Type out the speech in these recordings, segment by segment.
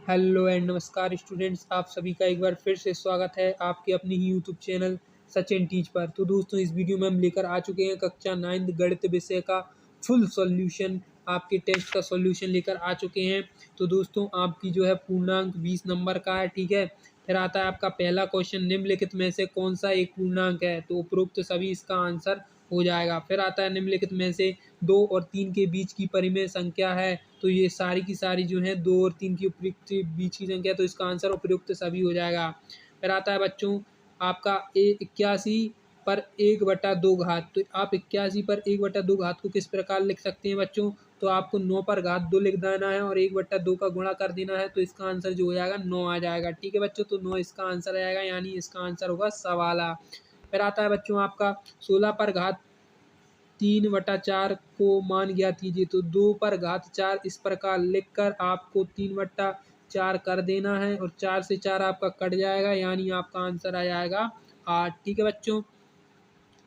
Hello and नमस्कार students, आप सभी का एक बार फिर से स्वागत है आपके अपने ही यूट्यूब चैनल सचिन टीच पर। तो दोस्तों, इस वीडियो में हम लेकर आ चुके हैं कक्षा 9 गणित विषय का फुल सॉल्यूशन। आपके टेस्ट का सॉल्यूशन लेकर आ चुके हैं। तो दोस्तों, आपकी जो है पूर्णांक 20 नंबर का है, ठीक है। फिर आता है आपका पहला क्वेश्चन, निम्नलिखित में से कौन सा एक पूर्णांक है? तो उपरोक्त सभी इसका आंसर हो जाएगा। फिर आता है निम्नलिखित में से 2 और 3 के बीच की परिमेय संख्या है। तो ये सारी की सारी जो है 2 और 3 की उपयुक्त बीच की संख्या, तो इसका आंसर उपयुक्त सभी हो जाएगा। फिर आता है बच्चों आपका 81 पर 1/2 घात। तो आप 81 पर 1/2 घात को किस प्रकार लिख सकते हैं बच्चों? तो आपको 9 पर घात 2 लिख देना है और 1/2 का गुणा कर देना है, तो इसका आंसर जो हो जाएगा 9 आ जाएगा। ठीक है बच्चों, तो 9 इसका आंसर आएगा, यानी इसका आंसर होगा सवाला। फिर आता है बच्चों आपका 16 पर घात 3/4 को मान ज्ञात कीजिए। तो 2 पर घात 4 इस प्रकार लिखकर आपको 3/4 कर देना है और 4 से 4 आपका कट जाएगा, यानी आपका आंसर आ जाएगा 8। ठीक है बच्चों,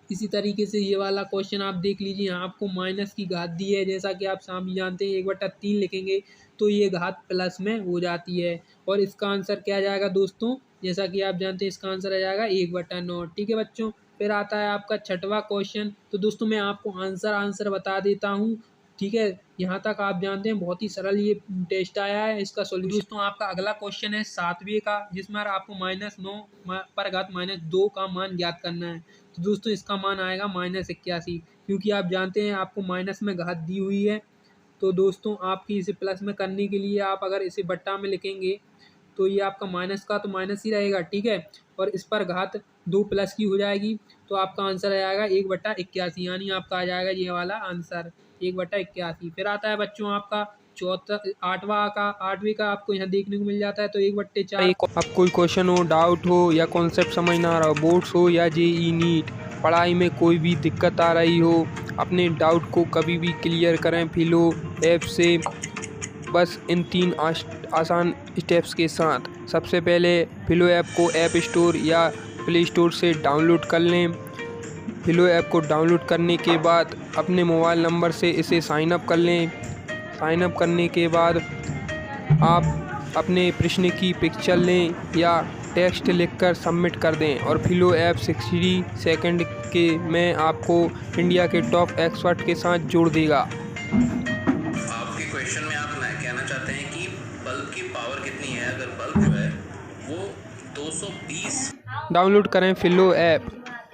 इसी तरीके से ये वाला क्वेश्चन आप देख लीजिए। यहाँ आपको माइनस की घात दी है, जैसा कि आप सभी जानते हैं 1/3 लिखेंगे तो ये घात प्लस में हो जाती है। और इसका आंसर क्या जाएगा दोस्तों? जैसा कि आप जानते हैं इसका आंसर आ जाएगा 1/9। ठीक है बच्चों, फिर आता है आपका छठवां क्वेश्चन। तो दोस्तों, मैं आपको आंसर बता देता हूँ, ठीक है। यहाँ तक आप जानते हैं बहुत ही सरल ये टेस्ट आया है। इसका सोल्यूशन दोस्तों आपका अगला क्वेश्चन है 7वें का, जिसमें आपको -9 पर घात -2 का मान ज्ञात करना है। तो दोस्तों, इसका मान आएगा -81, क्योंकि आप जानते हैं आपको माइनस में घात दी हुई है। तो दोस्तों, आपकी इसे प्लस में करने के लिए आप अगर इसे बट्टा में लिखेंगे तो ये आपका माइनस का तो माइनस ही रहेगा, ठीक है। और इस पर घात 2 प्लस की हो जाएगी, तो आपका आंसर आ जाएगा 1/81, यानी आपका आ जाएगा ये वाला आंसर 1/81। फिर आता है बच्चों आपका चौथा 8वें का आपको यहाँ देखने को मिल जाता है। तो 1/4 अब कोई क्वेश्चन हो, डाउट हो या कॉन्सेप्ट समझ ना आ रहा हो, बोर्ड्स हो या जेई नीट, पढ़ाई में कोई भी दिक्कत आ रही हो, अपने डाउट को कभी भी क्लियर करें फिलो ऐप से, बस इन 3 आसान स्टेप्स के साथ। सबसे पहले फिलो ऐप को ऐप स्टोर या प्ले स्टोर से डाउनलोड कर लें। फिलो ऐप को डाउनलोड करने के बाद अपने मोबाइल नंबर से इसे साइन अप कर लें। साइन अप करने के बाद आप अपने प्रश्न की पिक्चर लें या टेक्स्ट लिखकर सबमिट कर दें और फिलो ऐप 60 सेकंड के में आपको इंडिया के टॉप एक्सपर्ट के साथ जोड़ देगा। आपके क्वेश्चन में आप कहना चाहते हैं कि बल्ब की पावर कितनी है? अगर बल्ब जो है वो 220। डाउनलोड करें फिलो ऐप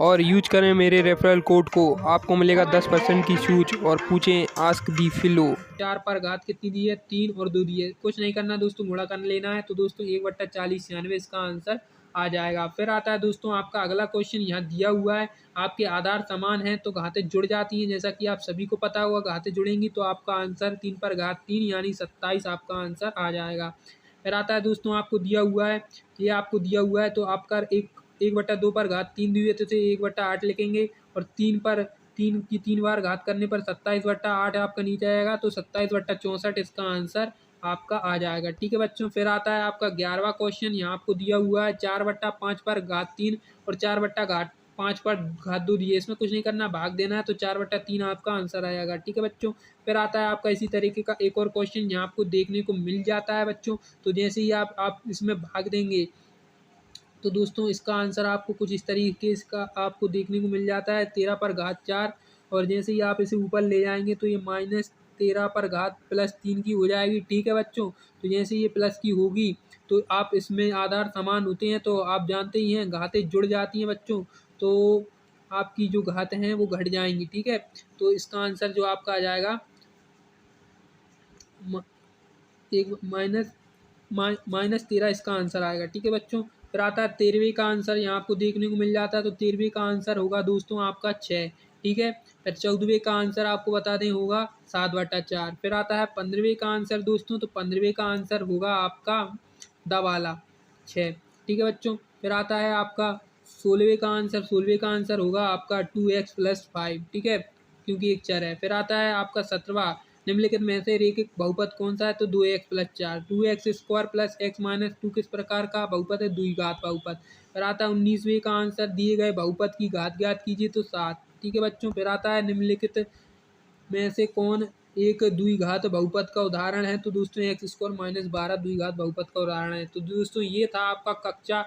और यूज करें मेरे रेफरल कोड को, आपको मिलेगा 10% की छूट और पूछें आस्क दी फिलो। 4 पर घात कितनी दी है? 3 और 2 दी है। कुछ नहीं करना दोस्तों, गुणा कर लेना है। तो दोस्तों 1/40 96 इसका आंसर आ जाएगा। फिर आता है दोस्तों आपका अगला क्वेश्चन, यहाँ दिया हुआ है आपके आधार समान हैं तो घातें जुड़ जाती हैं। जैसा कि आप सभी को पता होगा, घातें जुड़ेंगी तो आपका आंसर 3 पर घात 3 यानी 27 आपका आंसर आ जाएगा। फिर आता है दोस्तों आपको दिया हुआ है, ये आपको दिया हुआ है तो आपका 1/2 पर घात 3 दी हुई है तो 1/8 लिखेंगे और 3 की 3 बार घात करने पर 27/8 आपका नीचे आएगा, तो 27/64 इसका आंसर आपका आ जाएगा। ठीक है बच्चों, फिर आता है आपका 11वां क्वेश्चन। यहाँ आपको दिया हुआ है 4/5 पर घात 3 और 4/5 पर घात 2 दिए। इसमें कुछ नहीं करना, भाग देना है, तो 4/3 आपका आंसर आएगा। ठीक है बच्चों, फिर आता है आपका इसी तरीके का एक और क्वेश्चन यहाँ आपको देखने को मिल जाता है बच्चों। तो जैसे ही आप इसमें भाग देंगे तो दोस्तों इसका आंसर आपको कुछ इस तरीके का आपको देखने को मिल जाता है 13 पर घात 4, और जैसे ही आप इसे ऊपर ले जाएंगे तो ये -13 पर घात +3 की हो जाएगी। ठीक है बच्चों, तो जैसे ये प्लस की होगी तो आप इसमें आधार समान होते हैं तो आप जानते ही हैं घातें जुड़ जाती हैं बच्चों, तो आपकी जो घातें हैं वो घट जाएंगी। ठीक है, तो इसका आंसर जो आपका आ जाएगा एक -13 इसका आंसर आएगा। ठीक है बच्चों, फिर आता है 13वें का आंसर। यहाँ आपको देखने को मिल जाता है तो 13वें का आंसर होगा दोस्तों आपका 6। ठीक है, फिर 14वें का आंसर आपको बता दें होगा 7/4। फिर आता है 15वें का आंसर दोस्तों, तो 15वें का आंसर होगा आपका वाला 6। ठीक है बच्चों, फिर आता है आपका 16वें का आंसर। 16वें का आंसर होगा आपका 2x + 5। ठीक है, क्योंकि एक चर है। फिर आता है आपका 17वां, निम्नलिखित में से रैखिक बहुपद कौन सा है? तो 2x + 4। 2x² + x - 2 किस प्रकार का बहुपद है? द्विघात बहुपद। फिर आता है 19वें का आंसर, दिए गए बहुपद की घात ज्ञात कीजिए, तो 7। ठीक है बच्चों, फिर आता है निम्नलिखित में से कौन एक द्विघात बहुपद का उदाहरण है। तो दोस्तों एक्स स्क्वायर माइनस 12 द्विघात बहुपद का उदाहरण है। तो दोस्तों ये था आपका कक्षा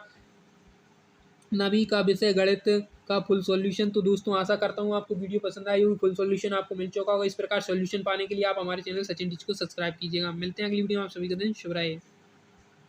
9वीं का विषय गणित का फुल सॉल्यूशन। तो दोस्तों आशा करता हूँ आपको वीडियो पसंद आई होगी, फुल सॉल्यूशन आपको मिल चुका होगा। इस प्रकार सॉल्यूशन पाने के लिए आप हमारे चैनल सचिन टीच को सब्सक्राइब कीजिएगा। मिलते हैं अगली वीडियो में, आप सभी का दिन शुभ रहे।